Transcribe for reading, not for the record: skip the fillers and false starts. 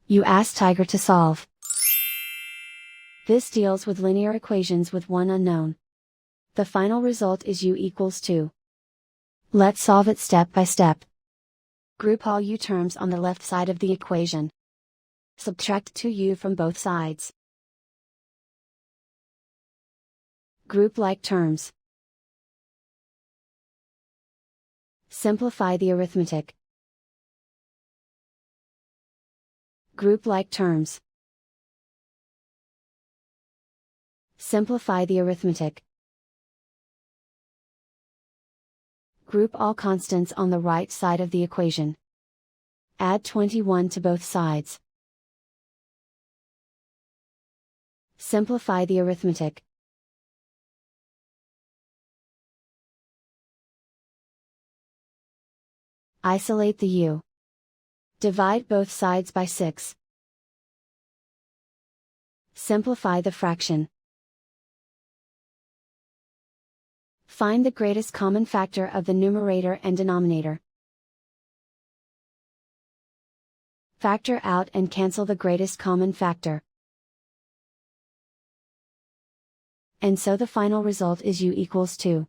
You ask Tiger to solve. This deals with linear equations with one unknown. The final result is u equals 2. Let's solve it step by step. Group all u terms on the left side of the equation. Subtract 2u from both sides. Group like terms. Simplify the arithmetic. Group like terms. Simplify the arithmetic. Group all constants on the right side of the equation. Add 21 to both sides. Simplify the arithmetic. Isolate the u. Divide both sides by 6. Simplify the fraction. Find the greatest common factor of the numerator and denominator. Factor out and cancel the greatest common factor. And so the final result is u equals 2.